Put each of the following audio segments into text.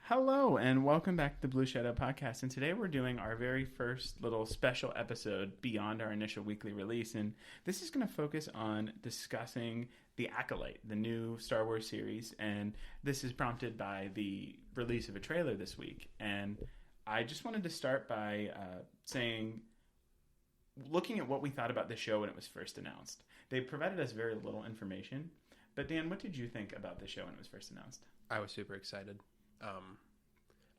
Hello, and welcome back to the Blue Shadow Podcast. And today we're doing our very first little special episode beyond our initial weekly release. And this is going to focus on discussing The Acolyte, the new Star Wars series. And this is prompted by the release of a trailer this week. And I just wanted to start by looking at what we thought about the show when it was first announced. They provided us very little information. But Dan, what did you think about the show when it was first announced? I was super excited.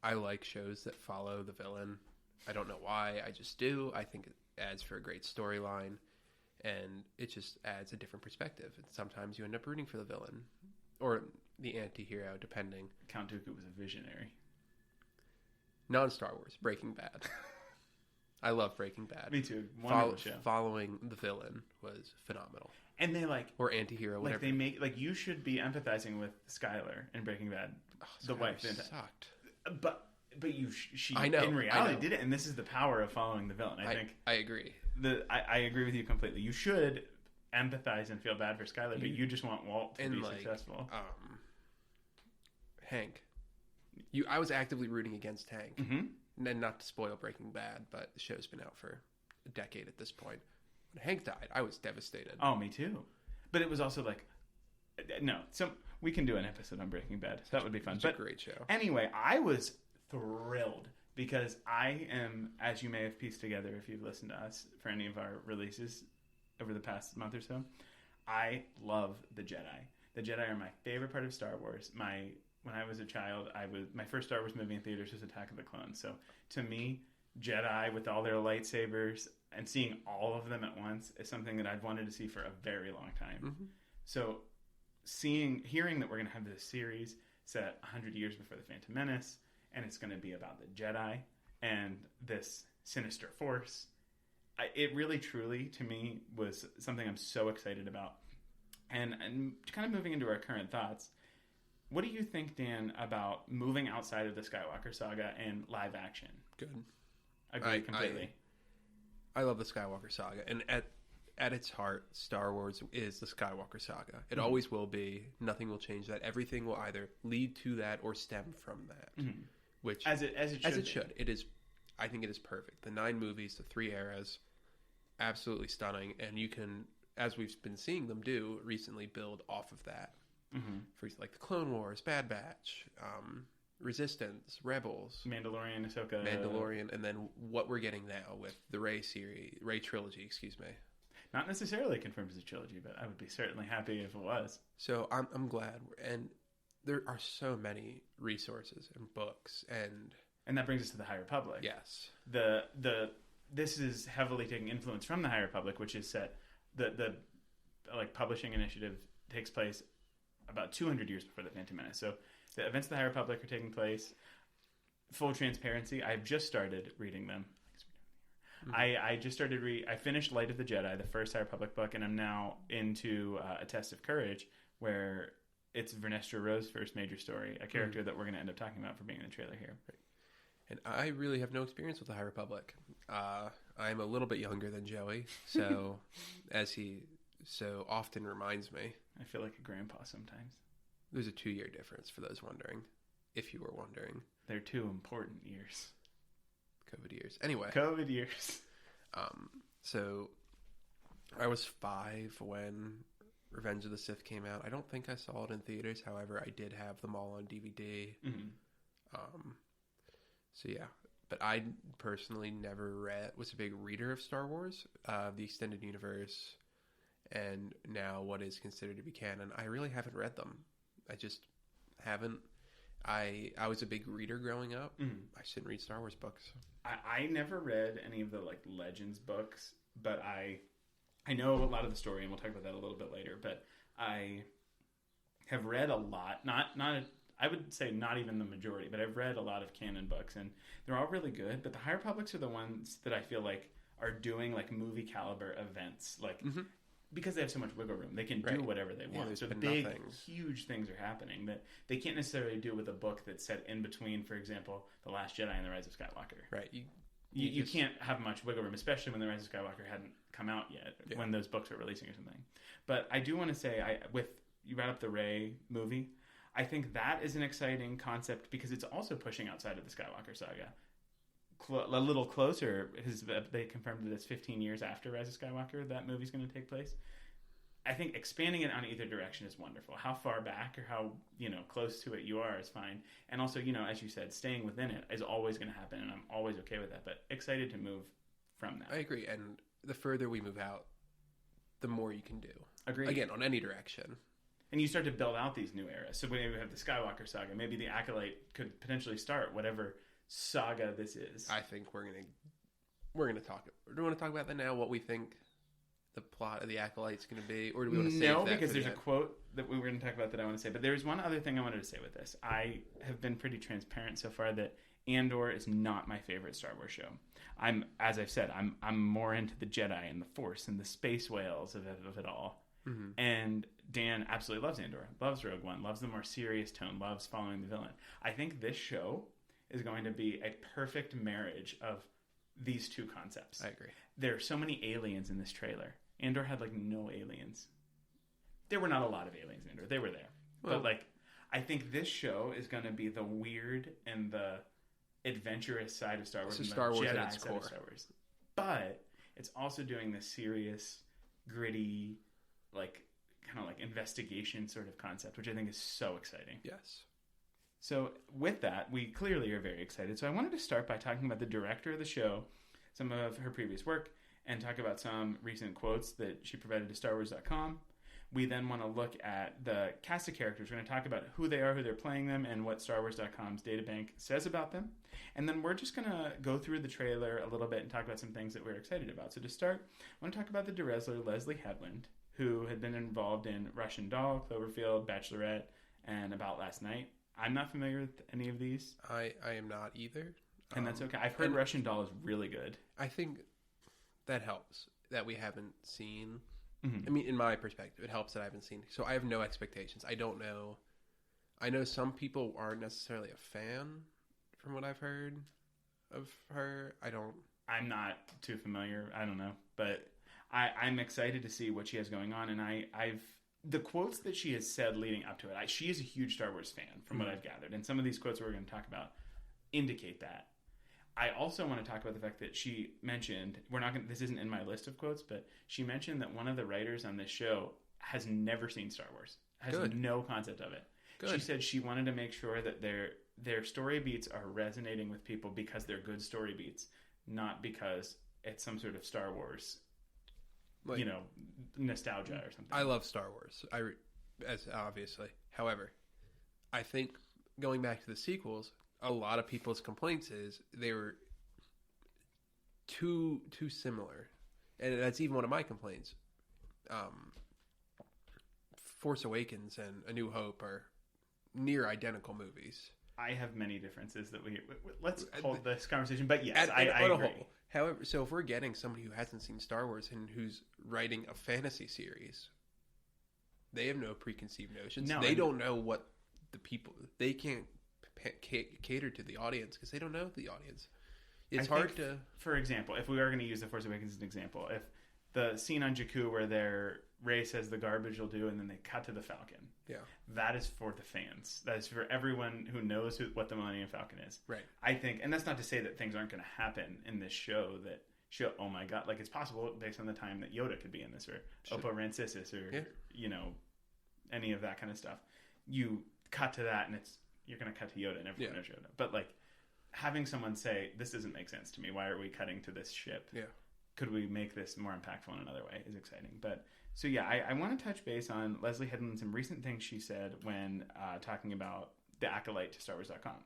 I like shows that follow the villain. I don't know why, I just do. I think it adds for a great storyline, and it just adds a different perspective. And sometimes you end up rooting for the villain, or the anti-hero, depending. Count Dooku was a visionary. Non-Star Wars, Breaking Bad. I love Breaking Bad. Me too. Wonderful show. Following the villain was phenomenal. And they or anti-hero, whatever. They make you should be empathizing with Skylar in Breaking Bad, the wife. Sucked. But she I know, in reality did it, and this is the power of following the villain. I agree. I agree with you completely. You should empathize and feel bad for Skylar, but you just want Walt to be successful. Hank. I was actively rooting against Hank. Mm-hmm. And then, not to spoil Breaking Bad, but the show's been out for a decade at this point. When Hank died, I was devastated. Oh, me too. But it was also we can do an episode on Breaking Bad. That would be fun. It's a great show. Anyway, I was thrilled because I am, as you may have pieced together if you've listened to us for any of our releases over the past month or so, I love the Jedi. The Jedi are my favorite part of Star Wars. When I was a child, my first Star Wars movie in theaters was Attack of the Clones. So to me, Jedi with all their lightsabers and seeing all of them at once is something that I've wanted to see for a very long time. Mm-hmm. So hearing that we're going to have this series set 100 years before The Phantom Menace, and it's going to be about the Jedi and this sinister force, it really, truly, to me, was something I'm so excited about. And kind of moving into our current thoughts, what do you think, Dan, about moving outside of the Skywalker saga and live action? Good. Agree completely. I love the Skywalker saga, and at its heart, Star Wars is the Skywalker saga. It always will be. Nothing will change that. Everything will either lead to that or stem from that. Mm-hmm. Which as it should. It is. I think it is perfect. The 9 movies, the 3 eras, absolutely stunning, and you can, as we've been seeing them do recently, build off of that. Mm-hmm. For like the Clone Wars, Bad Batch, Resistance, Rebels, Mandalorian, Ahsoka, and then what we're getting now with the Rey trilogy. Excuse me. Not necessarily confirmed as a trilogy, but I would be certainly happy if it was. So I'm glad, and there are so many resources and books, and that brings us to the High Republic. Yes, this is heavily taking influence from the High Republic, which is set the publishing initiative takes place about 200 years before the Phantom Menace. So the events of the High Republic are taking place. Full transparency, I've just started reading them. Mm-hmm. I finished Light of the Jedi, the first High Republic book, and I'm now into A Test of Courage, where it's Vernestra Rowe's first major story, a character that we're going to end up talking about for being in the trailer here. Right. And I really have no experience with the High Republic. I'm a little bit younger than Joey, so as he so often reminds me. I feel like a grandpa sometimes. There's a 2-year difference for those wondering, if you were wondering. They're 2 important years. COVID years. Anyway. COVID years. So I was 5 when Revenge of the Sith came out. I don't think I saw it in theaters. However, I did have them all on DVD. Mm-hmm. So yeah. But I personally never was a big reader of Star Wars, the extended universe, and now what is considered to be canon. I really haven't read them. I just haven't. I was a big reader growing up. Mm-hmm. I just didn't read Star Wars books. I never read any of the Legends books, but I know a lot of the story, and we'll talk about that a little bit later. But I have read a lot. Not I would say not even the majority, but I've read a lot of canon books, and they're all really good. But the High Republics are the ones that I feel like are doing movie caliber events, Mm-hmm. Because they have so much wiggle room, they can do whatever they want. Yeah, so big, huge things are happening that they can't necessarily do with a book that's set in between, for example, The Last Jedi and The Rise of Skywalker. Right. You can't have much wiggle room, especially when The Rise of Skywalker hadn't come out yet, when those books were releasing or something. But I do want to say, you brought up the Rey movie. I think that is an exciting concept because it's also pushing outside of the Skywalker saga. A little closer, they confirmed that it's 15 years after Rise of Skywalker that movie's going to take place. I think expanding it on either direction is wonderful. How far back or how, close to it you are is fine. And also, as you said, staying within it is always going to happen, and I'm always okay with that, but excited to move from that. I agree, and the further we move out, the more you can do. Agreed. Again, on any direction. And you start to build out these new eras. So when we have the Skywalker saga, maybe the Acolyte could potentially start whatever saga this is. I think we're gonna talk. Do we want to talk about that now? What we think the plot of the Acolyte's going to be, or do we want to save that? No, because there's a quote that we were going to talk about that I want to say. But there's one other thing I wanted to say with this. I have been pretty transparent so far that Andor is not my favorite Star Wars show. As I've said, I'm more into the Jedi and the Force and the space whales of it all. Mm-hmm. And Dan absolutely loves Andor, loves Rogue One, loves the more serious tone, loves following the villain. I think this show is going to be a perfect marriage of these two concepts. I agree. There are so many aliens in this trailer. Andor had no aliens. There were not a lot of aliens in Andor. They were there. Well, but I think this show is going to be the weird and the adventurous side of Star Wars. So Star Wars Jedi at its core. Star Wars. But it's also doing this serious, gritty, kind of investigation sort of concept, which I think is so exciting. Yes. So with that, we clearly are very excited. So I wanted to start by talking about the director of the show, some of her previous work, and talk about some recent quotes that she provided to StarWars.com. We then want to look at the cast of characters. We're going to talk about who they are, who they're playing them, and what StarWars.com's databank says about them. And then we're just going to go through the trailer a little bit and talk about some things that we're excited about. So to start, I want to talk about the director, Leslie Headland, who had been involved in Russian Doll, Cloverfield, Bachelorette, and About Last Night. I'm not familiar with any of these. I am not either. And that's okay. I've heard Russian Doll is really good. I think that helps that we haven't seen. Mm-hmm. I mean, in my perspective, it helps that I haven't seen. So I have no expectations. I don't know. I know some people aren't necessarily a fan from what I've heard of her. I'm not too familiar. I don't know. But I'm excited to see what she has going on. And I've the quotes that she has said leading up to it, she is a huge Star Wars fan from what I've gathered. And some of these quotes we're going to talk about indicate that. I also want to talk about the fact that she mentioned, this isn't in my list of quotes, but she mentioned that one of the writers on this show has never seen Star Wars, has no concept of it. Good. She said she wanted to make sure that their story beats are resonating with people because they're good story beats, not because it's some sort of Star Wars, nostalgia or something. I love Star Wars, as obviously. However, I think going back to the sequels, a lot of people's complaints is they were too similar, and that's even one of my complaints. Force Awakens and A New Hope are near identical movies. I have many differences that let's hold this conversation, but yes, I agree. However, so if we're getting somebody who hasn't seen Star Wars and who's writing a fantasy series, they have no preconceived notions. They don't know what the people. They can't cater to the audience because they don't know the audience. It's hard to. For example, if we are going to use The Force Awakens as an example, if the scene on Jakku where Rey says the garbage will do, and then they cut to the Falcon, that is for the fans. That is for everyone who knows what the Millennium Falcon is. Right. I think, and that's not to say that things aren't going to happen in this show. Oh my god, it's possible based on the time that Yoda could be in this, or Oppo Rancisis, or any of that kind of stuff. You cut to that, and you're going to cut to Yoda, and everyone knows Yoda. But having someone say, "This doesn't make sense to me. Why are we cutting to this ship? Yeah. Could we make this more impactful in another way?" is exciting. But so I want to touch base on Leslie Headland and some recent things she said when talking about the Acolyte to StarWars.com.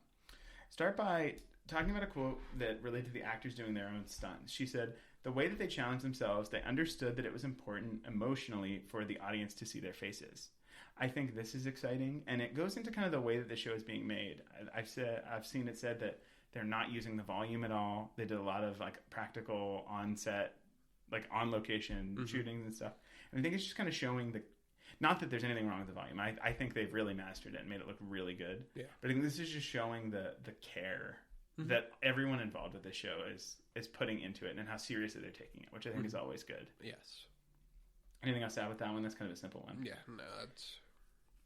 Start by talking about a quote that related to the actors doing their own stunts. She said, "The way that they challenged themselves, they understood that it was important emotionally for the audience to see their faces." I think this is exciting, and it goes into kind of the way that the show is being made. I've seen it said that they're not using the volume at all. They did a lot of practical on-set, on location shootings and stuff. And I think it's just kind of showing not that there's anything wrong with the volume. I think they've really mastered it and made it look really good. Yeah. But I think this is just showing the care that everyone involved with this show is putting into it, and how seriously they're taking it, which I think is always good. Yes. Anything else to add with that one? That's kind of a simple one. Yeah, no, that's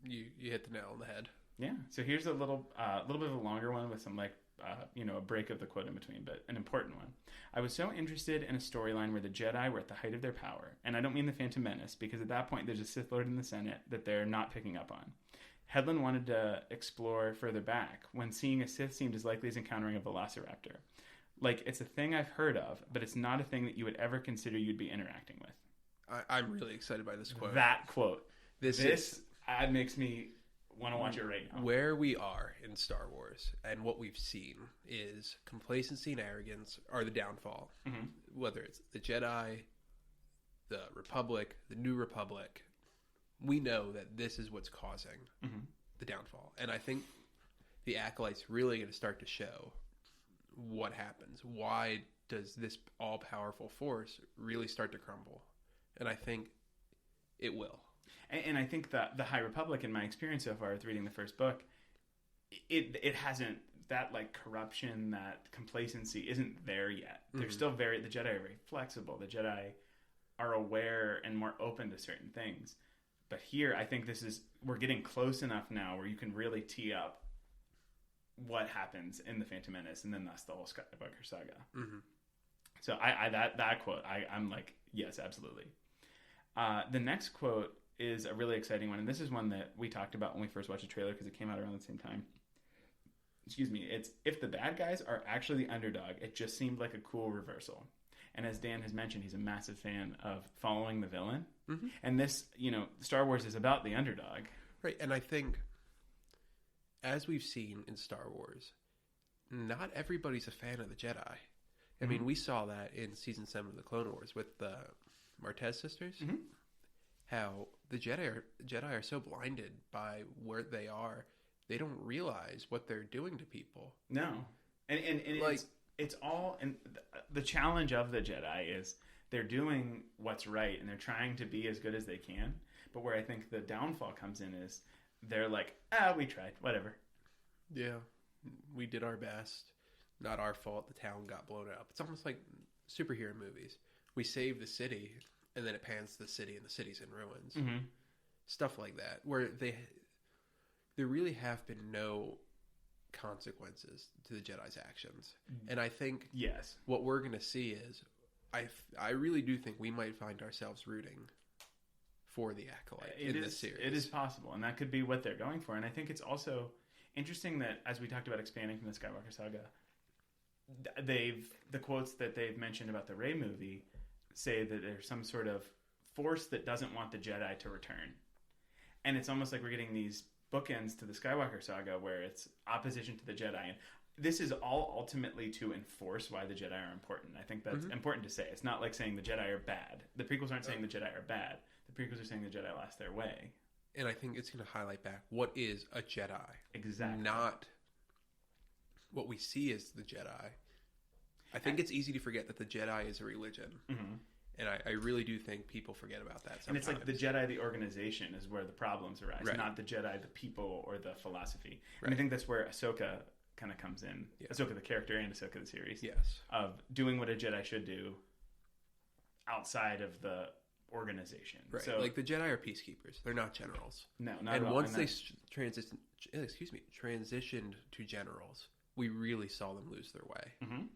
you hit the nail on the head. Yeah. So here's a little bit of a longer one with some a break of the quote in between, but an important one. I was so interested in a storyline where the Jedi were at the height of their power, and I don't mean the Phantom Menace, because at that point there's a Sith Lord in the Senate that they're not picking up on. Hedlund wanted to explore further back when seeing a Sith seemed as likely as encountering a Velociraptor. Like, it's a thing I've heard of, but it's not a thing that you would ever consider you'd be interacting with. I'm really excited by this quote. That quote. This makes me want to watch it right now. Where we are in Star Wars and what we've seen is complacency and arrogance are the downfall. Mm-hmm. Whether it's the Jedi, the Republic, the New Republic, we know that this is what's causing the downfall. And I think the Acolyte's really going to start to show what happens. Why does this all-powerful force really start to crumble? And I think it will. And I think that the High Republic, in my experience so far with reading the first book, it hasn't, that like corruption, that complacency isn't there yet. They're still the Jedi are very flexible. The Jedi are aware and more open to certain things. But here, I think we're getting close enough now where you can really tee up what happens in the Phantom Menace, and then thus the whole Skywalker saga. Mm-hmm. So that quote, I'm like, yes, absolutely. The next quote is a really exciting one, and this is one that we talked about when we first watched the trailer because it came out around the same time. Excuse me. It's, if the bad guys are actually the underdog, it just seemed like a cool reversal. And as Dan has mentioned, he's a massive fan of following the villain. Mm-hmm. And this, Star Wars is about the underdog. Right, and I think, as we've seen in Star Wars, not everybody's a fan of the Jedi. I mean, we saw that in Season 7 of the Clone Wars with the Martez sisters. Mm-hmm. How the Jedi are so blinded by where they are, they don't realize what they're doing to people. No. And like, it's all, and the challenge of the Jedi is they're doing what's right and they're trying to be as good as they can. But where I think the downfall comes in is they're like, we tried, whatever. Yeah, we did our best. Not our fault. The town got blown up. It's almost like superhero movies. We saved the city, and then it pans to the city, and the city's in ruins. Mm-hmm. Stuff like that, where there really have been no consequences to the Jedi's actions. And I think what we're going to see is, I really do think we might find ourselves rooting for the Acolyte in this series. It is possible, and that could be what they're going for. And I think it's also interesting that, as we talked about expanding from the Skywalker saga, the quotes that they've mentioned about the Rey movie say that there's some sort of force that doesn't want the Jedi to return. And it's almost like we're getting these bookends to the Skywalker saga where it's opposition to the Jedi. And this is all ultimately to enforce why the Jedi are important. I think that's important to say. It's not like saying the Jedi are bad. The prequels aren't saying the Jedi are bad. The prequels are saying the Jedi lost their way. And I think it's going to highlight back what is a Jedi. Exactly. Not what we see as the Jedi. I think it's easy to forget that the Jedi is a religion. Mm-hmm. And I really do think people forget about that sometimes. And it's like the Jedi, the organization, is where the problems arise, not the Jedi, the people, or the philosophy. Right. And I think that's where Ahsoka kind of comes in. Yeah. Ahsoka the character and Ahsoka the series. Yes. Of doing what a Jedi should do outside of the organization. Right. So, like the Jedi are peacekeepers. They're not generals. No, not and at all. Once they transitioned to generals, we really saw them lose their way. Mm-hmm.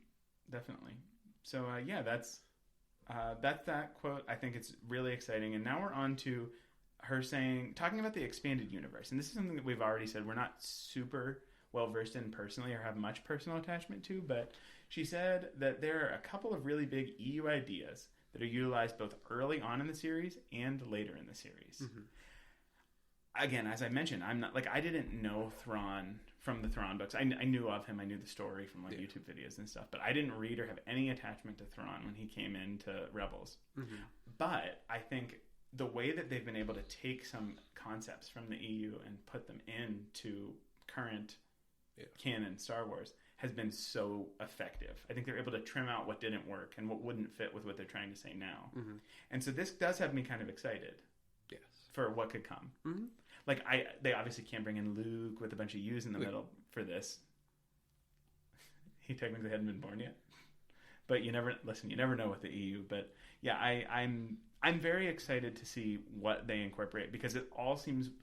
Definitely. So, that's that quote. I think it's really exciting. And now we're on to her talking about the expanded universe. And this is something that we've already said we're not super well-versed in personally or have much personal attachment to, but she said that there are a couple of really big EU ideas that are utilized both early on in the series and later in the series. Mm-hmm. Again, as I mentioned, I didn't know Thrawn from the Thrawn books. I knew of him. I knew the story from YouTube videos and stuff, but I didn't read or have any attachment to Thrawn when he came into Rebels. Mm-hmm. But I think the way that they've been able to take some concepts from the EU and put them into current canon Star Wars has been so effective. I think they're able to trim out what didn't work and what wouldn't fit with what they're trying to say now. Mm-hmm. And so this does have me kind of excited. Yes. For what could come. Mm-hmm. Like, they obviously can't bring in Luke with a bunch of U's in the middle for this. He technically hadn't been born yet. But you never know with the EU. But yeah, I'm very excited to see what they incorporate because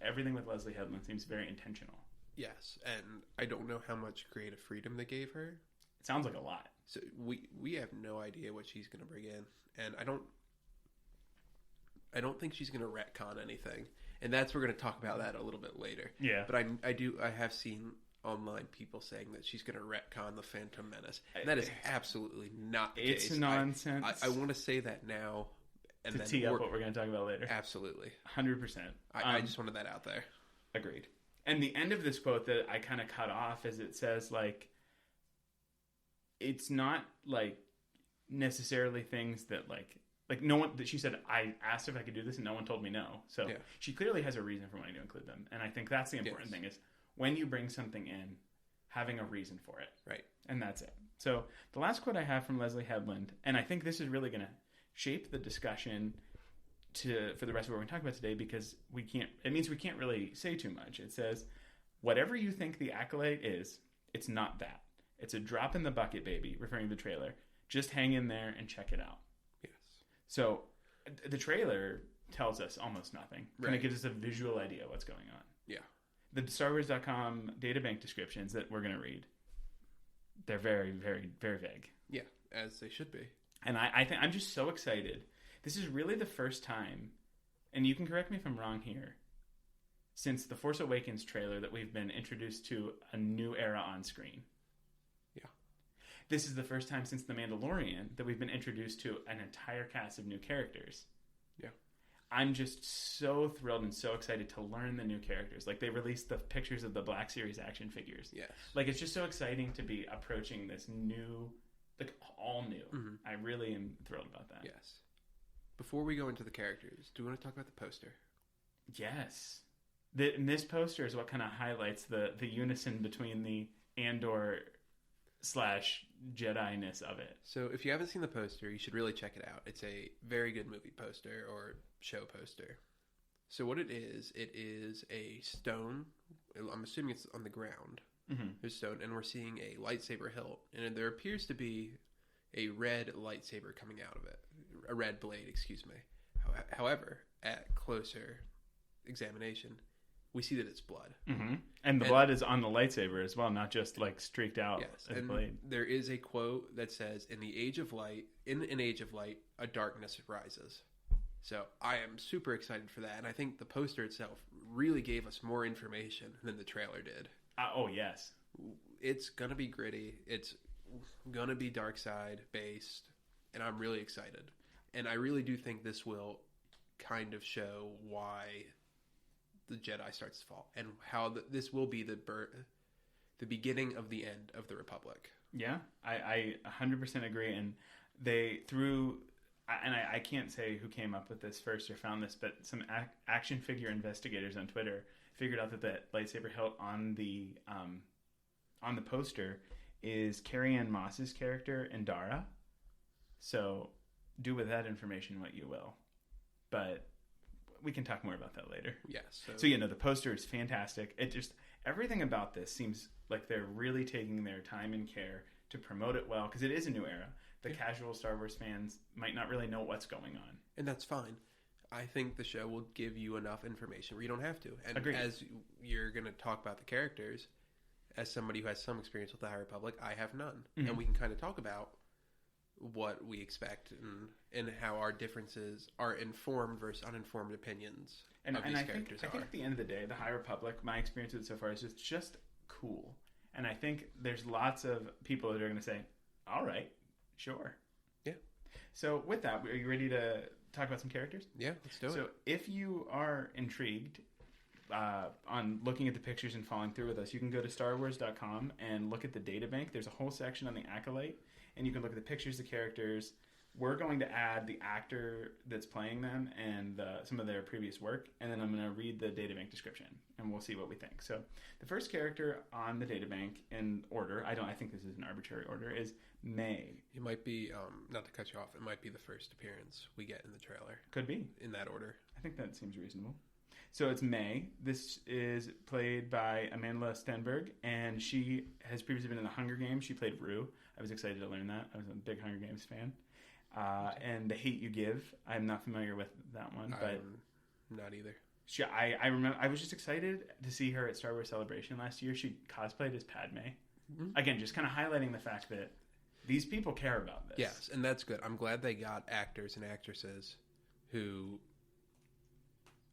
everything with Leslie Headland seems very intentional. Yes, and I don't know how much creative freedom they gave her. It sounds like a lot. So we have no idea what she's going to bring in, and I don't think she's going to retcon anything, and we're going to talk about that a little bit later. Yeah, but I have seen online people saying that she's going to retcon the Phantom Menace. And that is absolutely not the case. It's nonsense. I want to say that now. And to tee up what we're going to talk about later. Absolutely. 100%. I just wanted that out there. Agreed. And the end of this quote that I kind of cut off is it says, like, it's not, like, necessarily things that, like no one, that she said, I asked if I could do this and no one told me no. So she clearly has a reason for wanting to include them. And I think that's the important thing is when you bring something in, having a reason for it. Right. And that's it. So the last quote I have from Leslie Headland, and I think this is really going to shape the discussion for the rest of what we're going to talk about today, because it means we can't really say too much. It says, whatever you think the Acolyte is, it's not that. It's a drop in the bucket, baby, referring to the trailer. Just hang in there and check it out. Yes. So the trailer tells us almost nothing. Kind of gives us a visual idea of what's going on. Yeah. The StarWars.com databank descriptions that we're going to read, they're very, very, very vague. Yeah, as they should be. And I think I'm just so excited. This is really the first time, and you can correct me if I'm wrong here, since the Force Awakens trailer that we've been introduced to a new era on screen. Yeah. This is the first time since The Mandalorian that we've been introduced to an entire cast of new characters. Yeah. I'm just so thrilled and so excited to learn the new characters. Like, they released the pictures of the Black Series action figures. Yes. Like, it's just so exciting to be approaching this new, like, all new. Mm-hmm. I really am thrilled about that. Yes. Before we go into the characters, do you want to talk about the poster? Yes. This poster is what kind of highlights the unison between the Andor / Jedi-ness of it. So if you haven't seen the poster, you should really check it out. It's a very good movie poster or show poster. So what it is a stone. I'm assuming it's on the ground. Mm-hmm. There's stone, and we're seeing a lightsaber hilt. And there appears to be a red lightsaber coming out of it. A red blade, excuse me. However, at closer examination, we see that it's blood. Mm-hmm. And the blood is on the lightsaber as well, not just like streaked out as and blade. There is a quote that says, in an age of light, a darkness rises. So I am super excited for that, and I think the poster itself really gave us more information than the trailer did. Oh, yes. It's going to be gritty. It's going to be dark side based, and I'm really excited. And I really do think this will kind of show why the Jedi starts to fall, and how this will be the beginning of the end of the Republic. Yeah, I 100% agree. And they threw, and I can't say who came up with this first or found this, but some action figure investigators on Twitter figured out that the lightsaber hilt on the poster is Carrie-Anne Moss's character Indara. So do with that information what you will, but we can talk more about that later. Yes. So the poster is fantastic. It just, everything about this seems like they're really taking their time and care to promote it well, because it is a new era. The casual Star Wars fans might not really know what's going on. And that's fine. I think the show will give you enough information where you don't have to. And Agreed. As you're going to talk about the characters, as somebody who has some experience with the High Republic, I have none. Mm-hmm. And we can kind of talk about what we expect and how our differences are informed versus uninformed opinions of these characters. I think at the end of the day, the High Republic, my experience with it so far is just cool. And I think there's lots of people that are going to say, all right, sure. Yeah. So with that, are you ready to talk about some characters? Yeah, let's do it. So if you are intrigued on looking at the pictures and following through with us, you can go to StarWars.com and look at the databank. There's a whole section on the Acolyte, and you can look at the pictures, the characters. We're going to add the actor that's playing them and some of their previous work, and then I'm going to read the databank description, and we'll see what we think. So the first character on the databank in order, I think this is an arbitrary order, is May. It might be, not to cut you off, it might be the first appearance we get in the trailer. Could be. In that order. I think that seems reasonable. So it's May. This is played by Amanda Stenberg, and she has previously been in the Hunger Games. She played Rue. I was excited to learn that. I was a big Hunger Games fan. And The Hate You Give. I'm not familiar with that one, but not either. I remember I was just excited to see her at Star Wars Celebration last year. She cosplayed as Padme. Mm-hmm. Again, just kind of highlighting the fact that these people care about this. Yes, and that's good. I'm glad they got actors and actresses who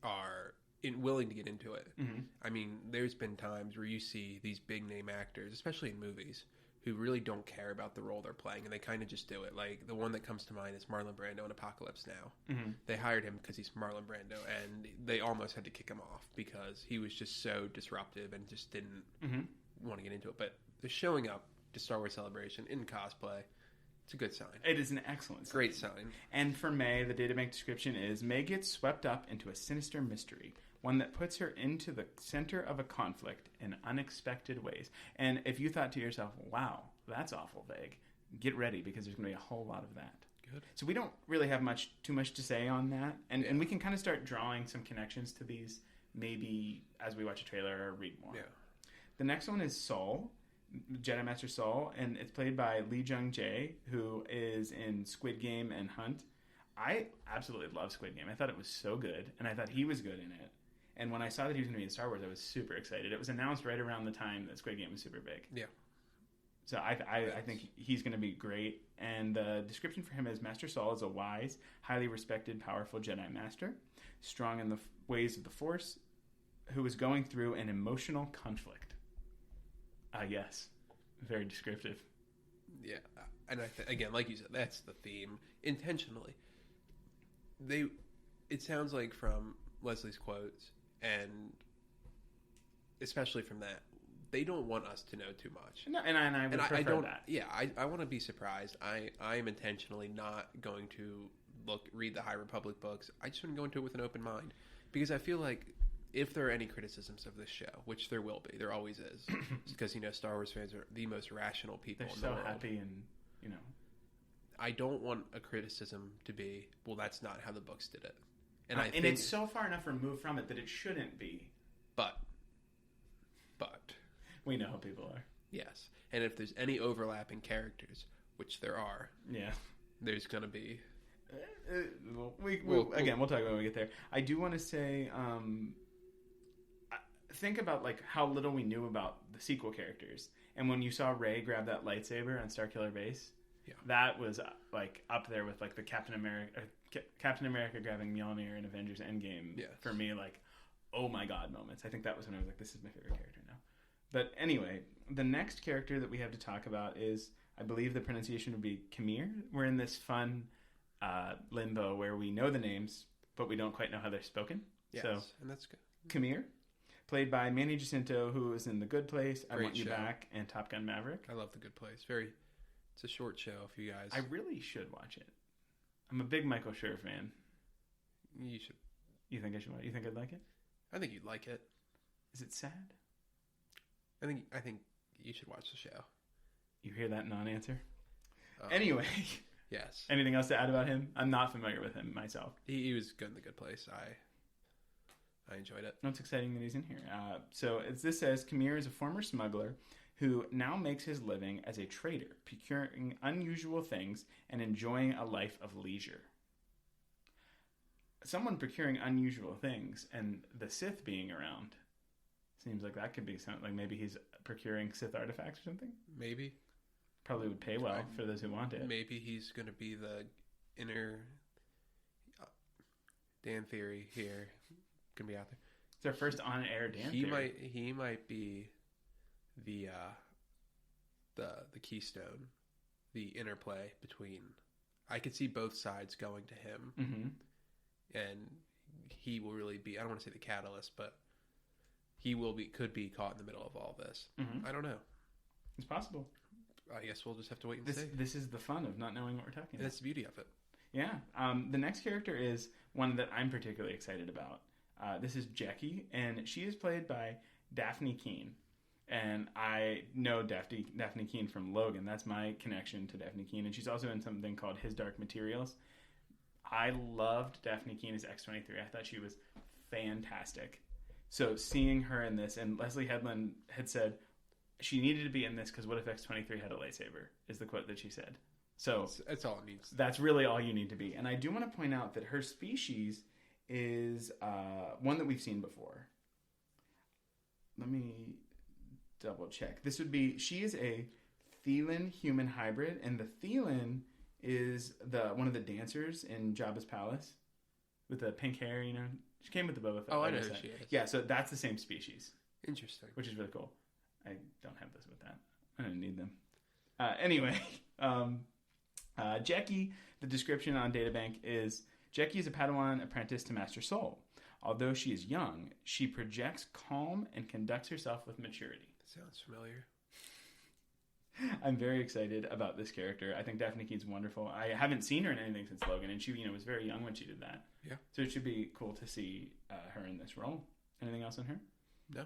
are willing to get into it. Mm-hmm. I mean, there's been times where you see these big name actors, especially in movies, who really don't care about the role they're playing, and they kind of just do it. Like, the one that comes to mind is Marlon Brando in Apocalypse Now. Mm-hmm. They hired him because he's Marlon Brando, and they almost had to kick him off because he was just so disruptive and just didn't want to get into it. But the showing up to Star Wars Celebration in cosplay, it's a good sign. It is an excellent sign. Great sign. And for May, the databank description is, May gets swept up into a sinister mystery, one that puts her into the center of a conflict in unexpected ways. And if you thought to yourself, wow, that's awful vague, get ready because there's going to be a whole lot of that. Good. So we don't really have too much to say on that. And we can kind of start drawing some connections to these maybe as we watch a trailer or read more. Yeah. The next one is Saul, Jedi Master Saul, and it's played by Lee Jung-jae, who is in Squid Game and Hunt. I absolutely love Squid Game. I thought it was so good, and I thought he was good in it. And when I saw that he was going to be in Star Wars, I was super excited. It was announced right around the time that Squid Game was super big. Yeah. So I think he's going to be great. And the description for him is, Master Saul is a wise, highly respected, powerful Jedi Master, strong in the ways of the Force, who is going through an emotional conflict. Yes. Very descriptive. Yeah. And again, like you said, that's the theme. Intentionally. It sounds like from Leslie's quotes, and especially from that, they don't want us to know too much. No, and I would prefer that. Yeah, I want to be surprised. I am intentionally not going to read the High Republic books. I just want to go into it with an open mind, because I feel like if there are any criticisms of this show, which there will be, there always is, because Star Wars fans are the most rational people in the world. They're so happy, and I don't want a criticism to be, well, that's not how the books did it. And I think it's so far enough removed from it that it shouldn't be. But we know how people are. Yes, and if there's any overlapping characters, which there are, there's gonna be. We'll talk about it when we get there. I do want to say, think about like how little we knew about the sequel characters, and when you saw Rey grab that lightsaber on Starkiller Base, that was like up there with like the Captain America grabbing Mjolnir in Avengers Endgame. For me, like, oh my god moments. I think that was when I was like, this is my favorite character now. But anyway, the next character that we have to talk about is, I believe the pronunciation would be Kamir. We're in this fun limbo where we know the names, but we don't quite know how they're spoken. Yes, so, and that's good. Kamir, played by Manny Jacinto, who is in The Good Place, I Want You show. Back, and Top Gun Maverick. I love The Good Place. It's a short show if you guys... I really should watch it. I'm a big Michael Schur fan. You should. You think I should watch it? You think I'd like it? I think you'd like it. Is it sad? I think you should watch the show. You hear that non-answer? Anyway. Yes. Anything else to add about him? I'm not familiar with him myself. He was good in The Good Place. I enjoyed it. No, it's exciting that he's in here. So as this says, Kamir is a former smuggler who now makes his living as a trader, procuring unusual things and enjoying a life of leisure. Someone procuring unusual things and the Sith being around seems like that could be something. Like maybe he's procuring Sith artifacts or something. Maybe. Probably would pay well for those who want it. Maybe he's going to be the inner Dan Theory here. Going to be out there. It's our first on-air Dan Theory. He might be the keystone, the interplay between. I could see both sides going to him, and he will really be. I don't want to say the catalyst, but he could be caught in the middle of all this. I don't know. It's possible. I guess we'll just have to wait and see. This is the fun of not knowing what we're talking about. That's the beauty of it. Yeah. The next character is one that I'm particularly excited about. This is Jackie, and she is played by Daphne Keane. And I know Daphne Keane from Logan. That's my connection to Daphne Keane. And she's also in something called His Dark Materials. I loved Daphne Keane as X-23. I thought she was fantastic. So seeing her in this, and Leslie Headland had said she needed to be in this because what if X-23 had a lightsaber, is the quote that she said. So that's all it needs. That's really all you need to be. And I do want to point out that her species is one that we've seen before. Let me double check. She is a Thelan human hybrid, and the Thelan is one of the dancers in Jabba's palace with the pink hair. You know, she came with the Boba Fett. Oh, I know who she is. Yeah, so that's the same species. Interesting. Which is really cool. I don't have this with that. I don't need them. Anyway, Jecki. The description on Databank is Jecki is a Padawan apprentice to Master Soul. Although she is young, she projects calm and conducts herself with maturity. Sounds familiar. I'm very excited about this character. I think Daphne Keen's wonderful. I haven't seen her in anything since Logan, and she, was very young when she did that. Yeah. So it should be cool to see her in this role. Anything else on her? No.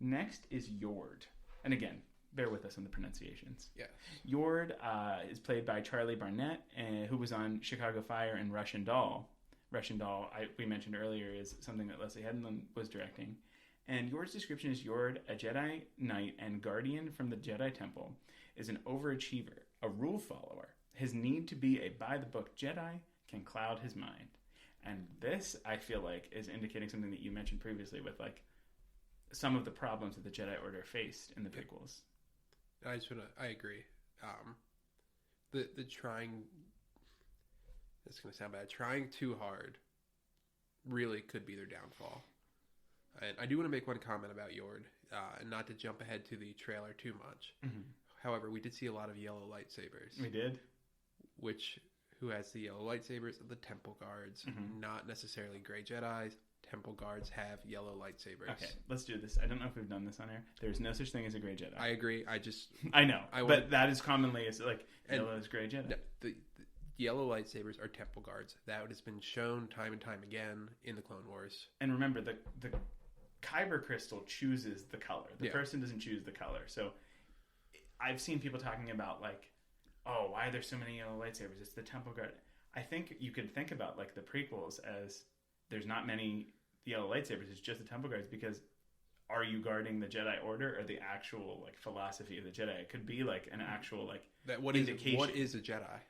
Next is Yord, and again, bear with us on the pronunciations. Yeah. Yord is played by Charlie Barnett, who was on Chicago Fire and Russian Doll. Russian Doll, we mentioned earlier, is something that Leslie Headland was directing. And Yord's description is Yord, a Jedi Knight and guardian from the Jedi Temple, is an overachiever, a rule follower. His need to be a by-the-book Jedi can cloud his mind. And this, I feel like, is indicating something that you mentioned previously with, like, some of the problems that the Jedi Order faced in the prequels. I agree. The trying, it's going to sound bad, trying too hard really could be their downfall. And I do want to make one comment about Yord, and not to jump ahead to the trailer too much. Mm-hmm. However, we did see a lot of yellow lightsabers. We did. Who has the yellow lightsabers? The Temple Guards. Mm-hmm. Not necessarily Grey Jedis. Temple Guards have yellow lightsabers. Okay, let's do this. I don't know if we've done this on air. There's no such thing as a Grey Jedi. I agree. I know. But that is commonly, yellow is Grey Jedi. The yellow lightsabers are Temple Guards. That has been shown time and time again in the Clone Wars. And remember, the Kyber crystal chooses the color. The person doesn't choose the color. So I've seen people talking about, like, oh, why are there so many yellow lightsabers? It's the Temple Guard. I think you could think about, like, the prequels as there's not many yellow lightsabers. It's just the Temple Guards, because are you guarding the Jedi Order or the actual, like, philosophy of the Jedi? It could be, like, an actual, like, indication. What is a Jedi?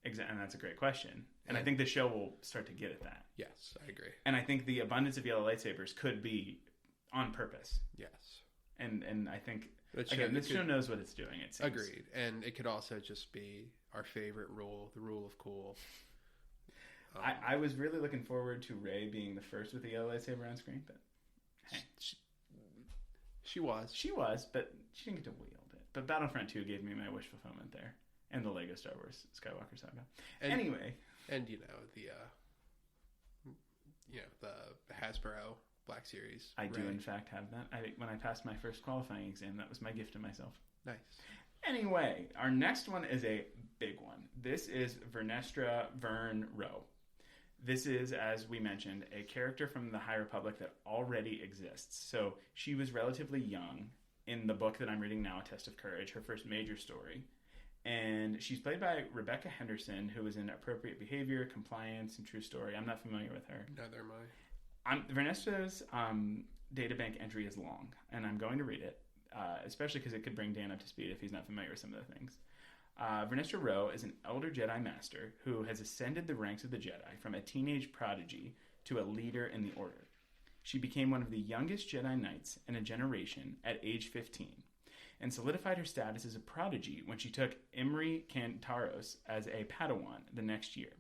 Exactly, and that's a great question. And I think the show will start to get at that. Yes, I agree. And I think the abundance of yellow lightsabers could be on purpose. Yes. And I think, again, this show knows what it's doing, it seems. Agreed. And it could also just be our favorite rule, the rule of cool. I was really looking forward to Rey being the first with the yellow lightsaber on screen, but hey. She was. She was, but she didn't get to wield it. But Battlefront 2 gave me my wish fulfillment there. And the Lego Star Wars Skywalker Saga. Anyway. And, the Hasbro Black Series. I do, in fact, have that. When I passed my first qualifying exam, that was my gift to myself. Nice. Anyway, our next one is a big one. This is Vernestra Vern Rowe. This is, as we mentioned, a character from the High Republic that already exists. So she was relatively young in the book that I'm reading now, A Test of Courage, her first major story. And she's played by Rebecca Henderson, who is in Appropriate Behavior, Compliance, and True Story. I'm not familiar with her. Neither am I. Vernestra's databank entry is long, and I'm going to read it, especially because it could bring Dan up to speed if he's not familiar with some of the things. Vernestra Rowe is an elder Jedi Master who has ascended the ranks of the Jedi from a teenage prodigy to a leader in the Order. She became one of the youngest Jedi Knights in a generation at age 15, and solidified her status as a prodigy when she took Imri Kantaros as a Padawan the next year.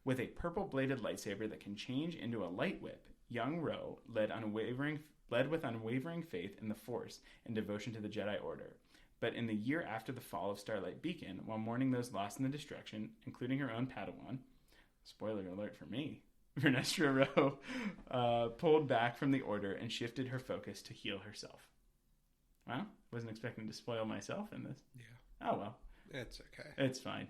With a purple-bladed lightsaber that can change into a light whip, young Rowe led with unwavering faith in the Force and devotion to the Jedi Order. But in the year after the fall of Starlight Beacon, while mourning those lost in the destruction, including her own Padawan, spoiler alert for me, Vernestra Rowe pulled back from the Order and shifted her focus to heal herself. Well, wasn't expecting to spoil myself in this. Yeah. Oh, well. It's okay. It's fine.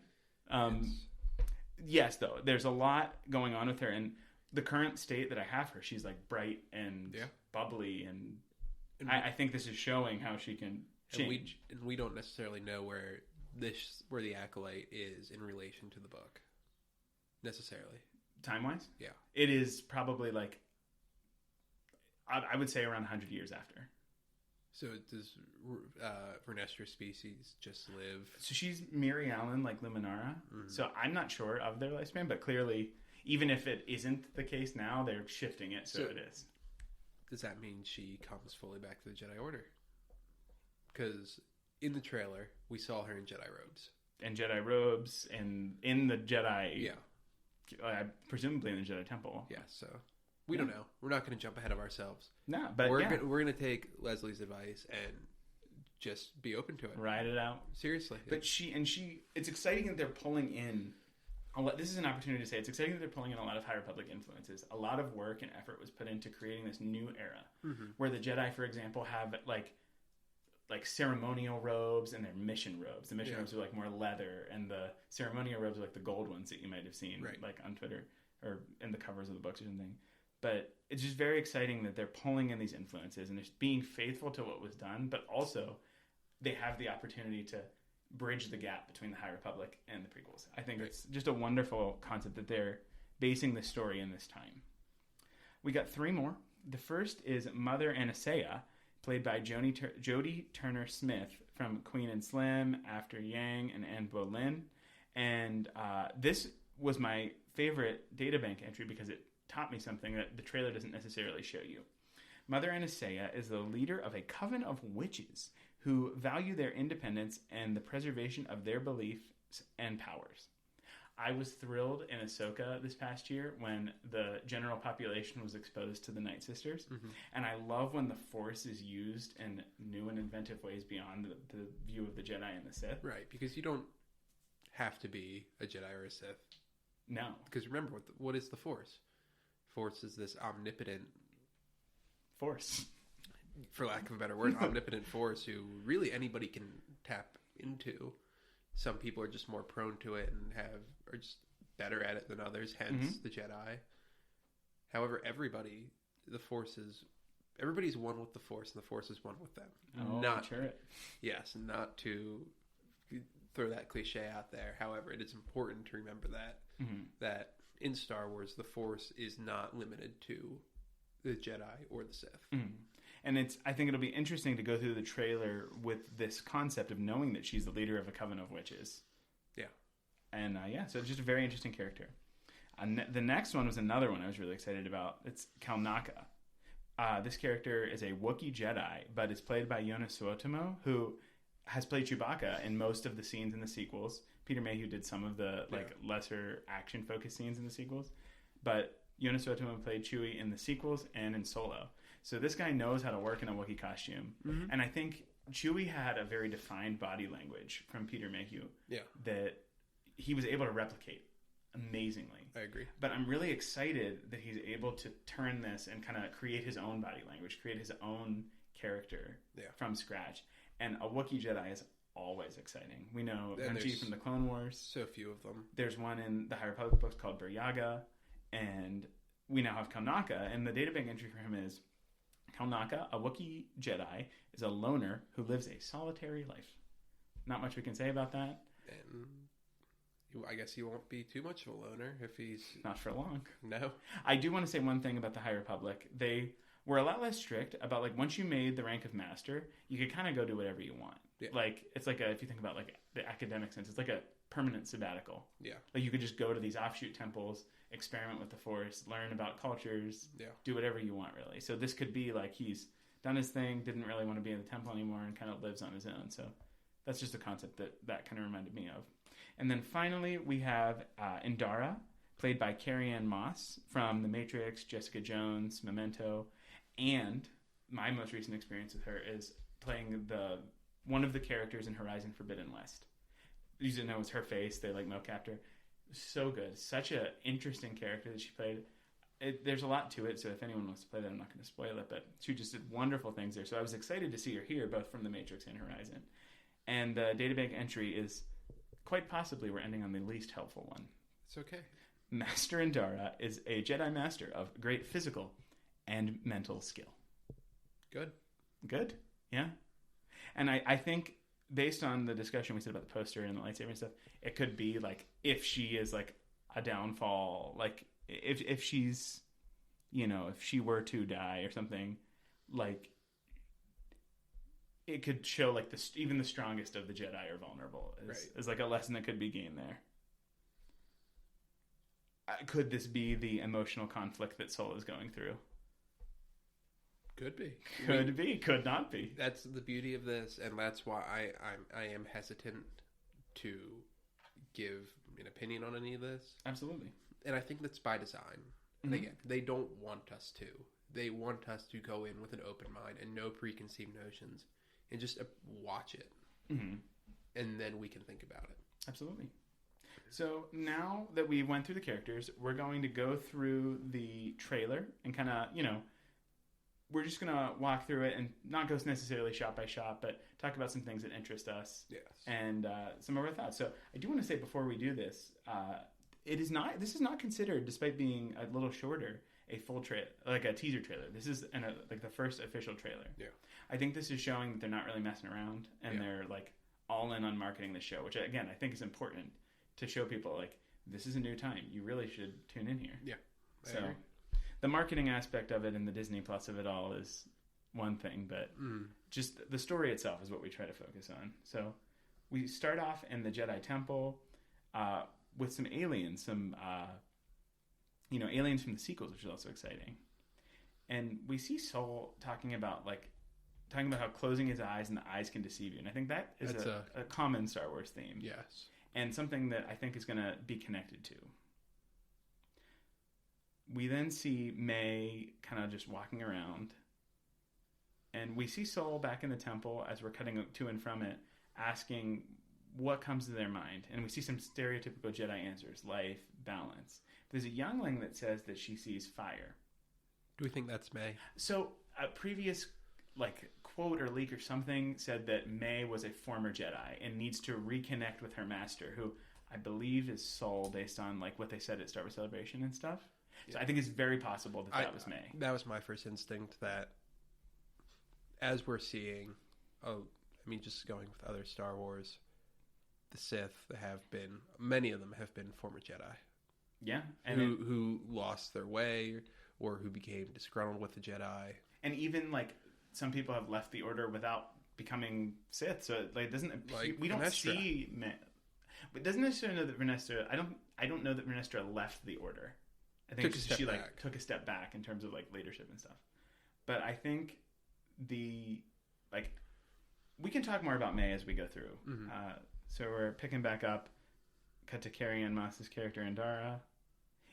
Yes, though, there's a lot going on with her, and the current state that I have her, she's like bright and bubbly, and I think this is showing how she can change. And we don't necessarily know where the Acolyte is in relation to the book, necessarily. Time-wise? Yeah. It is probably like, I would say around 100 years after. So does Vernestra's species just live? So she's Mary Allen, like Luminara. Mm-hmm. So I'm not sure of their lifespan, but clearly even if it isn't the case now, they're shifting it so it is. Does that mean she comes fully back to the Jedi Order? Because in the trailer, we saw her in Jedi robes. And Jedi robes, and in the Jedi... Yeah. Presumably in the Jedi Temple. Yeah, so... We don't know. We're not going to jump ahead of ourselves. No, but we're going to take Leslie's advice and just be open to it. Ride it out. Seriously. But it's exciting that they're pulling in... This is an opportunity to say it's exciting that they're pulling in a lot of High Republic influences. A lot of work and effort was put into creating this new era where the Jedi, for example, have like ceremonial robes and their mission robes. The mission robes are like more leather, and the ceremonial robes are like the gold ones that you might have seen like on Twitter or in the covers of the books or something. But it's just very exciting that they're pulling in these influences and they're being faithful to what was done, but also they have the opportunity to bridge the gap between the High Republic and the prequels. I think it's just a wonderful concept that they're basing the story in this time. We got 3 more. The first is Mother Anastasia, played by Jodie Turner-Smith from Queen and Slim, After Yang, and Anne Boleyn. And this was my favorite databank entry because it taught me something that the trailer doesn't necessarily show you. Mother Anastasia is the leader of a coven of witches who value their independence and the preservation of their beliefs and powers. I was thrilled in Ahsoka this past year when the general population was exposed to the Night Sisters. And I love when the Force is used in new and inventive ways beyond the view of the Jedi and the Sith. Right, because you don't have to be a Jedi or a Sith. No. Because remember, what is the Force? Force is this omnipotent... Force. For lack of a better word, omnipotent force who really anybody can tap into. Some people are just more prone to it and are just better at it than others, hence the Jedi. However, everybody's one with the Force, and the Force is one with them. Oh, not sure. Yes, not to throw that cliche out there. However, it is important to remember that in Star Wars, the Force is not limited to the Jedi or the Sith. And I think it'll be interesting to go through the trailer with this concept of knowing that she's the leader of a coven of witches. Yeah. And so it's just a very interesting character. The next one was another one I was really excited about. It's Kalnaka. This character is a Wookiee Jedi, but it's played by Jonas Suotamo, who has played Chewbacca in most of the scenes in the sequels. Peter Mayhew did some of the lesser action-focused scenes in the sequels. But Jonas Suotamo played Chewie in the sequels and in Solo. So this guy knows how to work in a Wookiee costume. And I think Chewie had a very defined body language from Peter Mayhew that he was able to replicate amazingly. I agree. But I'm really excited that he's able to turn this and kind of create his own body language, create his own character from scratch. And a Wookiee Jedi is always exciting. We know Benji from the Clone Wars. So few of them. There's one in the High Republic books called Buryaga. And we now have Kalnaka. And the databank entry for him is... Kalnaka, a Wookiee Jedi, is a loner who lives a solitary life. Not much we can say about that. And I guess he won't be too much of a loner if he's... Not for long. No. I do want to say one thing about the High Republic. They were a lot less strict about, like, once you made the rank of Master, you could kind of go do whatever you want. Yeah. Like, it's like if you think about, like, the academic sense, it's like a permanent sabbatical. Yeah. Like, you could just go to these offshoot temples, experiment with the Force, learn about cultures, do whatever you want, really. So this could be like he's done his thing, didn't really want to be in the temple anymore, and kind of lives on his own. So that's just a concept that kind of reminded me of. And then finally, we have Indara, played by Carrie-Anne Moss from The Matrix, Jessica Jones, Memento, and my most recent experience with her is playing one of the characters in Horizon Forbidden West. You didn't know it was her face. They mocapped her. So good. Such an interesting character that she played. There's a lot to it, so if anyone wants to play that, I'm not going to spoil it, but she just did wonderful things there. So I was excited to see her here, both from The Matrix and Horizon. And the databank entry is quite possibly we're ending on the least helpful one. It's okay. Master Indara is a Jedi Master of great physical and mental skill. Good? Yeah. And I think... based on the discussion we said about the poster and the lightsaber and stuff, it could be like if she is like a downfall, like if she's, if she were to die or something, like it could show like even the strongest of the Jedi are vulnerable. Is like a lesson that could be gained there. Could this be the emotional conflict that Sol is going through? Could be. Could be. Could not be. That's the beauty of this, and that's why I am hesitant to give an opinion on any of this. Absolutely. And I think that's by design. And again, they don't want us to. They want us to go in with an open mind and no preconceived notions and just watch it. And then we can think about it. Absolutely. So now that we went through the characters, we're going to go through the trailer and kind of, we're just going to walk through it and not go necessarily shot by shot, but talk about some things that interest us. Yes. And some of our thoughts. So I do want to say before we do this, this is not considered, despite being a little shorter, a full trailer, like a teaser trailer. This is like the first official trailer. Yeah. I think this is showing that they're not really messing around and they're like all in on marketing the show, which again, I think is important to show people like, this is a new time. You really should tune in here. Yeah. So the marketing aspect of it and the Disney Plus of it all is one thing, but just the story itself is what we try to focus on. So we start off in the Jedi Temple with some aliens, aliens from the sequels, which is also exciting. And we see Sol talking about how closing his eyes and the eyes can deceive you. And I think that is a common Star Wars theme. Yes. And something that I think is going to be connected to. We then see May kind of just walking around. And we see Sol back in the temple as we're cutting to and from it, asking what comes to their mind. And we see some stereotypical Jedi answers, life, balance. There's a youngling that says that she sees fire. Do we think that's May? So a previous quote or leak or something said that May was a former Jedi and needs to reconnect with her master, who I believe is Sol, based on what they said at Star Wars Celebration and stuff. So I think it's very possible that was May. That was my first instinct, that as we're seeing, just going with other Star Wars, the Sith many of them have been former Jedi. Yeah. And who lost their way or who became disgruntled with the Jedi. And even some people have left the Order without becoming Sith, so it doesn't appear, we don't Vernestra. see. It doesn't necessarily know that Vernestra. I don't know that Vernestra left the Order. I think she took a step back in terms of leadership and stuff. But I think we can talk more about May as we go through. Mm-hmm. So we're picking back up. Cut to Carrie-Anne Moss's character Indara.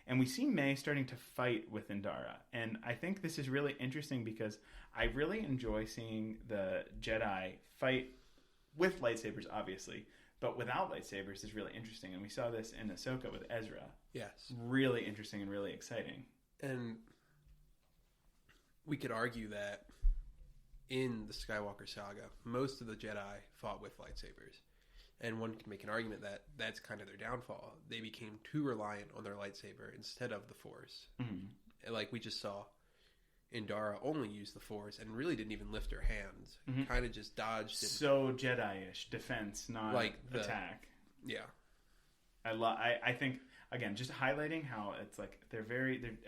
And we see May starting to fight with Indara. And I think this is really interesting because I really enjoy seeing the Jedi fight with lightsabers, obviously. But without lightsabers is really interesting. And we saw this in Ahsoka with Ezra. Yes. Really interesting and really exciting. And we could argue that in the Skywalker saga, most of the Jedi fought with lightsabers. And one could make an argument that that's kind of their downfall. They became too reliant on their lightsaber instead of the Force. Mm-hmm. Like we just saw, Indara only used the Force and really didn't even lift her hands. Mm-hmm. Kind of just dodged. So Jedi-ish. Defense, not attack. Yeah. I think, again, just highlighting how it's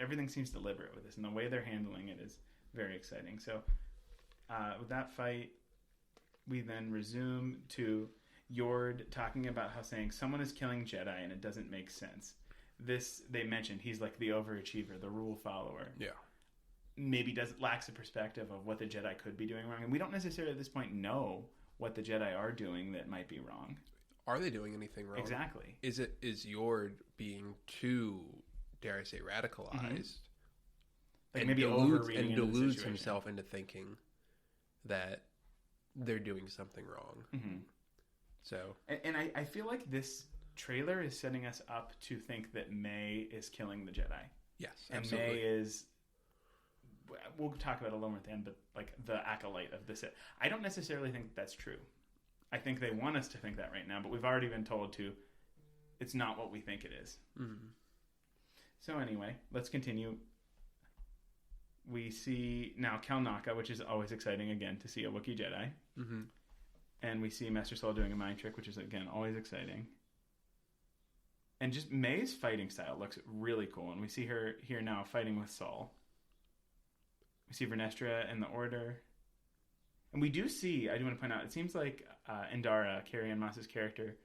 everything seems deliberate with this. And the way they're handling it is very exciting. So with that fight, we then resume to Yord talking about how saying someone is killing Jedi and it doesn't make sense. This, they mentioned, he's the overachiever, the rule follower. Yeah. Maybe lacks a perspective of what the Jedi could be doing wrong. And we don't necessarily at this point know what the Jedi are doing that might be wrong. Are they doing anything wrong? Exactly. Is Yord being too, dare I say, radicalized? And maybe deludes himself into thinking that they're doing something wrong. Mm-hmm. So, and I feel like this trailer is setting us up to think that May is killing the Jedi. Yes, and absolutely. May is, we'll talk about it a little more at the end, but the acolyte of the Sith. I don't necessarily think that's true. I think they want us to think that right now, but we've already been told it's not what we think it is. Mm-hmm. So anyway, let's continue. We see now Kalnaka, which is always exciting again to see a Wookiee Jedi. Mm-hmm. And we see Master Sol doing a mind trick, which is, again, always exciting. And just May's fighting style looks really cool. And we see her here now fighting with Sol. We see Vernestra in the Order. And we do see, I do want to point out, it seems like Indara, Carrie-Anne Moss's character,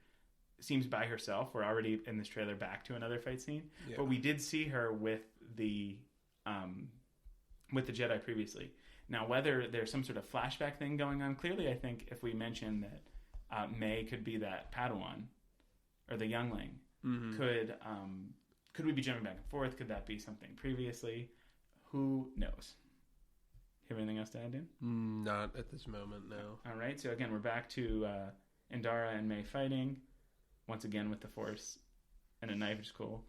seems by herself. We're already in this trailer back to another fight scene, Yeah. but we did see her with the Jedi previously. Now, whether there's some sort of flashback thing going on, clearly, I think if we mention that May could be that Padawan or the youngling, could we be jumping back and forth? Could that be something previously? Who knows? Have anything else to add in? Not at this moment, no. All right. So again, we're back to Indara and May fighting once again with the Force and a knife, which is cool.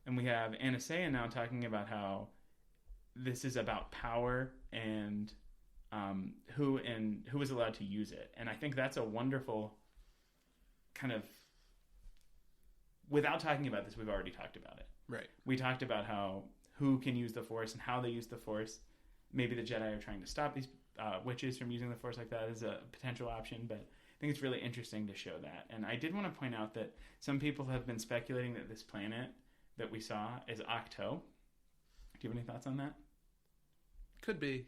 And we have Anastasia now talking about how this is about power and who is allowed to use it. And I think that's a wonderful kind of. Without talking about this, we've already talked about it. Right. We talked about who can use the Force and how they use the Force. Maybe the Jedi are trying to stop these witches from using the Force like that as a potential option, but I think it's really interesting to show that. And I did want to point out that some people have been speculating that this planet that we saw is Octo. Do you have any thoughts on that? Could be.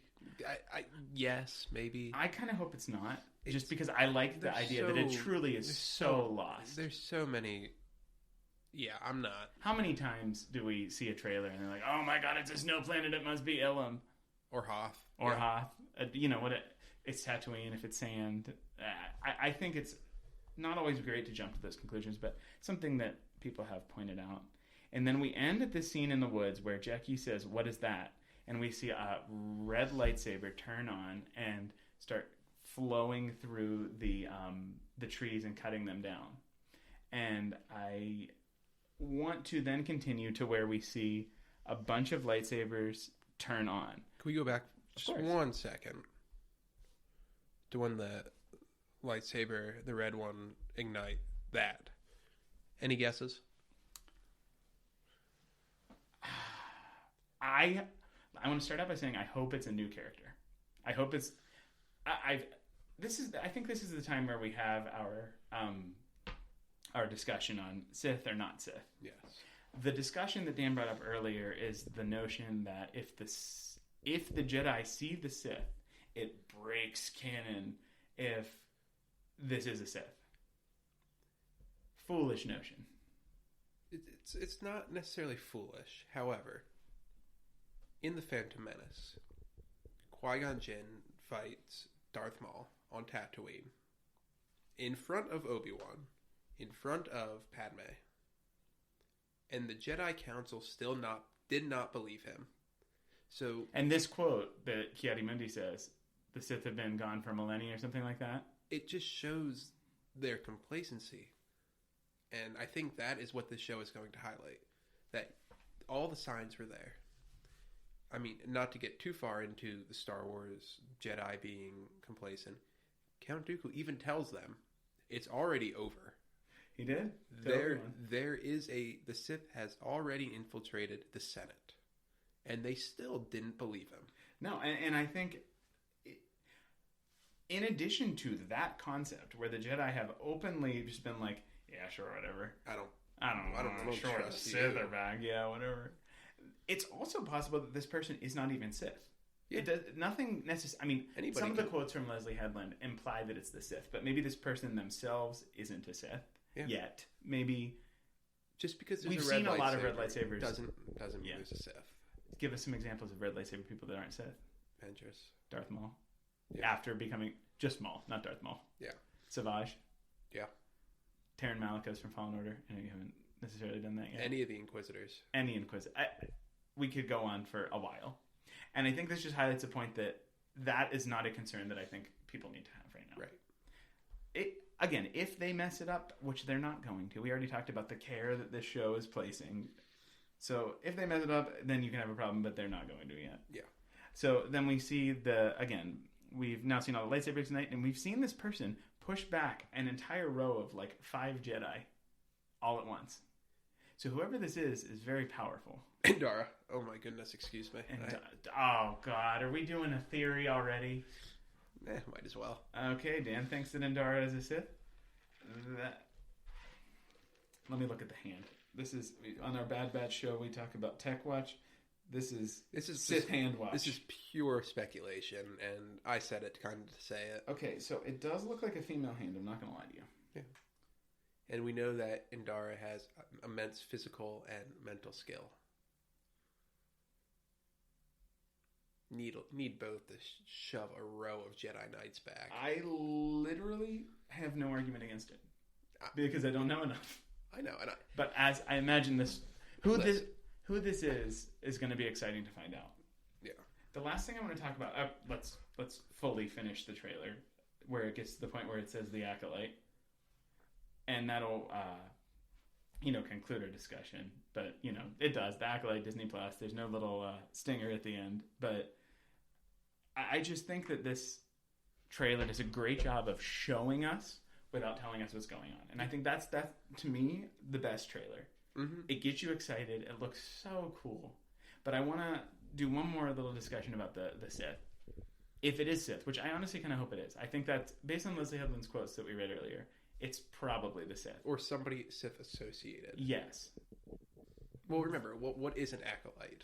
Yes, maybe. I kind of hope it's not, just because I like the idea that it truly is so lost. There's so many. Yeah, I'm not. How many times do we see a trailer and they're like, "Oh my God, it's a snow planet. It must be Ilum or Hoth or Hoth." It's Tatooine if it's sand. I think it's not always great to jump to those conclusions, but something that people have pointed out. And then we end at this scene in the woods where Jackie says, "What is that?" And we see a red lightsaber turn on and start flowing through the trees and cutting them down. And I want to then continue to where we see a bunch of lightsabers turn on. Can we go back just 1 second to when the lightsaber, the red one, ignite that? Any guesses? I want to start out by saying I hope it's a new character. I hope it's. I think this is the time where we have our discussion on Sith or not Sith. Yes. The discussion that Dan brought up earlier is the notion that if the Jedi see the Sith, it breaks canon if this is a Sith. Foolish notion. It's not necessarily foolish. However, in The Phantom Menace, Qui-Gon Jinn fights Darth Maul on Tatooine in front of Obi-Wan, in front of Padme, and the Jedi Council did not believe him. So, and this quote that Ki-Adi-Mundi says, "The Sith have been gone for millennia," or something like that. It just shows their complacency, and I think that is what this show is going to highlight. That all the signs were there. I mean, not to get too far into the Star Wars Jedi being complacent, Count Dooku even tells them it's already over. He did? The Sith has already infiltrated the Senate, and they still didn't believe him. No, and I think in addition to that concept where the Jedi have openly just been like, yeah, sure, whatever. I don't sure, trust the Sith you. are back, yeah, whatever. It's also possible that this person is not even Sith. Yeah. It does nothing necessary. I mean, Anybody some of the quotes from Leslie Headland imply that it's the Sith, but maybe this person themselves isn't a Sith yet. Maybe just because we've seen a lot of red lightsabers doesn't mean there's a Sith. Give us some examples of red lightsaber people that aren't Sith. Ventress. Darth Maul. Yeah. After becoming just Maul, not Darth Maul. Yeah. Savage. Yeah. Terran Malicos from Fallen Order. I know you haven't necessarily done that yet. Any of the Inquisitors. Any Inquisitor. We could go on for a while. And I think this just highlights a point that is not a concern that I think people need to have right now. Right. Again, if they mess it up, which they're not going to. We already talked about the care that this show is placing. So if they mess it up, then you can have a problem, but they're not going to yet. Yeah. So then we see we've now seen all the lightsabers tonight, and we've seen this person push back an entire row of like 5 Jedi all at once. So whoever this is very powerful. Indara. Oh my goodness, excuse me. Oh God, are we doing a theory already? Might as well. Okay, Dan thinks that Indara is a Sith. Let me look at the hand. This is on our Bad Batch show. We talk about Tech Watch. This is Sith hand watch. This is pure speculation, and I said it kind of to say it. Okay, so it does look like a female hand. I'm not going to lie to you. Yeah. And we know that Indara has immense physical and mental skill. Need both to shove a row of Jedi Knights back. I literally have no argument against it because I don't know enough. I know, but as I imagine this, who this is going to be exciting to find out. Yeah. The last thing I want to talk about. Let's fully finish the trailer where it gets to the point where it says the Acolyte, and that'll conclude our discussion. But it does. The Acolyte, Disney Plus. There's no little stinger at the end, but I just think that this trailer does a great job of showing us without telling us what's going on. And I think that's to me, the best trailer. Mm-hmm. It gets you excited. It looks so cool. But I want to do one more little discussion about the Sith. If it is Sith, which I honestly kind of hope it is. I think that's, based on Leslie Headland's quotes that we read earlier, it's probably the Sith. Or somebody Sith associated. Yes. Well, remember, what is an Acolyte?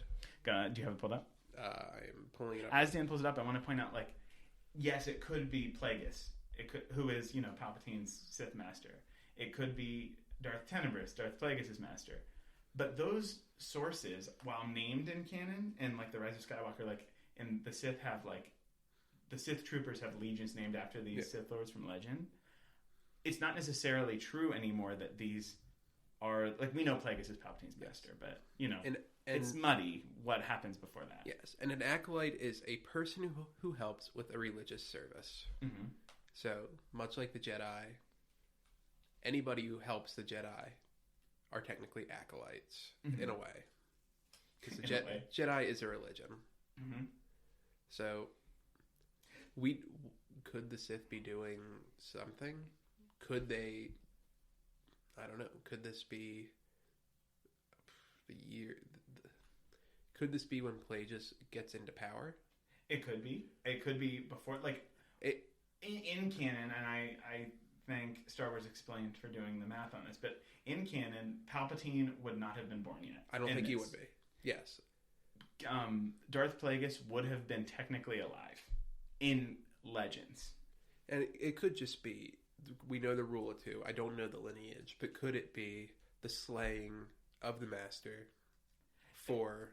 Do you have it pulled up? I'm pulling it up. As Dan pulls it up, I want to point out, yes, it could be Plagueis, who is, Palpatine's Sith master. It could be Darth Tenebrous, Darth Plagueis' master. But those sources, while named in canon, and the Rise of Skywalker, and the Sith have the Sith troopers have legions named after these Sith lords from legend. It's not necessarily true anymore that these are we know Plagueis is Palpatine's master, but and it's muddy what happens before that. Yes, and an Acolyte is a person who helps with a religious service. Mm-hmm. So much like the Jedi, anybody who helps the Jedi are technically acolytes in a way, because the Jedi is a religion. Mm-hmm. So could the Sith be doing something? Could they? I don't know. Could this be the year? Could this be when Plagueis gets into power? It could be. It could be before, in canon, and I think Star Wars explained for doing the math on this, but in canon, Palpatine would not have been born yet. I don't think he would be. Yes. Darth Plagueis would have been technically alive in Legends. And it could just be, we know the rule of two. I don't know the lineage, but could it be the slaying of the master for...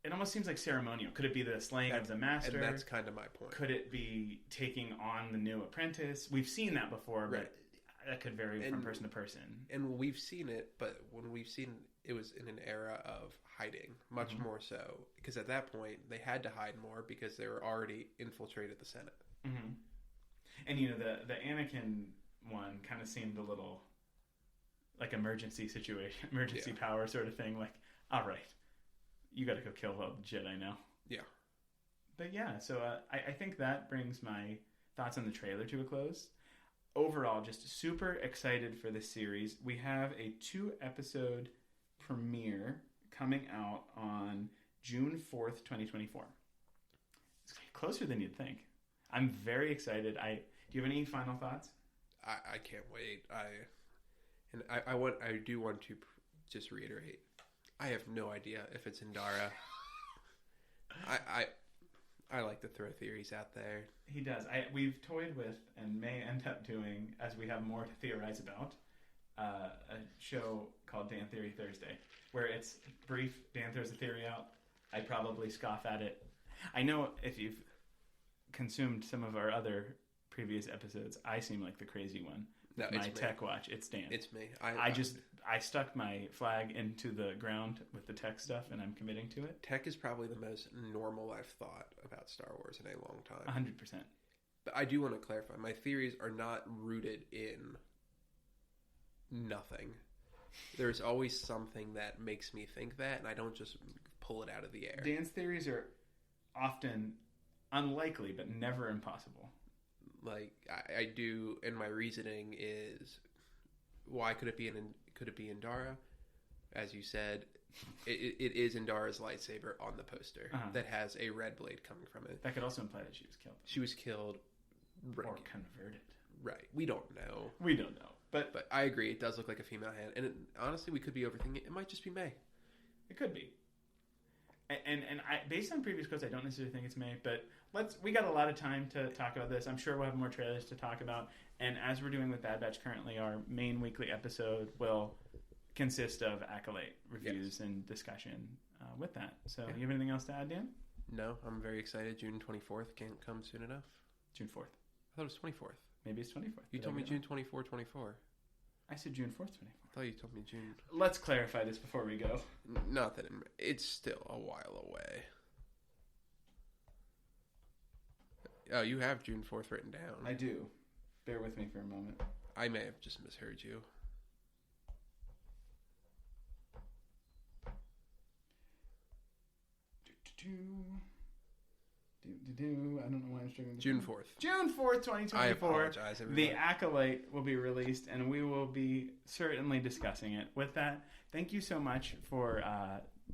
It almost seems like ceremonial. Could it be the slaying of the master? And that's kind of my point. Could it be taking on the new apprentice? We've seen that before, but that could vary from person to person. And we've seen it, but when we've seen it was in an era of hiding, much more so. Because at that point, they had to hide more because they were already infiltrated the Senate. Mm-hmm. And, the Anakin one kind of seemed a little like emergency situation, emergency power sort of thing. All right. You got to go kill all the Jedi now. Yeah. But yeah, so I think that brings my thoughts on the trailer to a close. Overall, just super excited for this series. We have a 2-episode premiere coming out on June 4th, 2024. It's closer than you'd think. I'm very excited. Do you have any final thoughts? I can't wait. I do want to just reiterate. I have no idea if it's Indara. I like to throw theories out there. He does. We've toyed with and may end up doing, as we have more to theorize about, a show called Dan Theory Thursday, where it's brief. Dan throws a theory out. I probably scoff at it. I know if you've consumed some of our other previous episodes, I seem like the crazy one. No, it's my tech watch. It's Dan. It's me. I stuck my flag into the ground with the tech stuff, and I'm committing to it. Tech is probably the most normal I've thought about Star Wars in a long time. 100%. But I do want to clarify. My theories are not rooted in nothing. There's always something that makes me think that, and I don't just pull it out of the air. Dan's theories are often unlikely, but never impossible. I do, and my reasoning is, why could it be Indara? As you said, it is Indara's lightsaber on the poster that has a red blade coming from it. That could also imply that she was killed. She was killed. Or converted. Right. We don't know. But I agree, it does look like a female hand. And honestly, we could be overthinking it. It might just be May. It could be. And I, based on previous quotes, I don't necessarily think it's May, but we got a lot of time to talk about this. I'm sure we'll have more trailers to talk about. And as we're doing with Bad Batch currently, our main weekly episode will consist of Acolyte reviews and discussion with that. So you have anything else to add, Dan? No, I'm very excited. June 24th can't come soon enough. June 4th. I thought it was 24th. Maybe it's 24th. You told me June 24, 24. I said June 4th, 24th. I thought you told me June. Let's clarify this before we go. Not that it's still a while away. Oh, you have June 4th written down. I do. Bear with me for a moment. I may have just misheard you. I don't know why I'm struggling. June 4th. June 4th, 2024. I apologize, everybody. The Acolyte will be released, and we will be certainly discussing it. With that, thank you so much for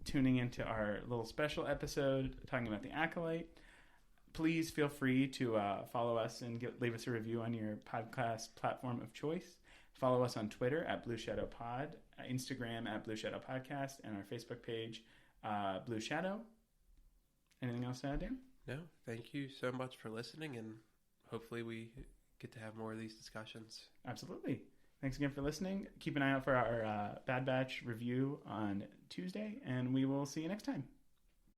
tuning into our little special episode talking about the Acolyte. Please feel free to follow us and leave us a review on your podcast platform of choice. Follow us on Twitter at Blue Shadow Pod, Instagram at Blue Shadow Podcast, and our Facebook page, Blue Shadow. Anything else to add, Dan? No, thank you so much for listening, and hopefully we get to have more of these discussions. Absolutely. Thanks again for listening. Keep an eye out for our Bad Batch review on Tuesday, and we will see you next time.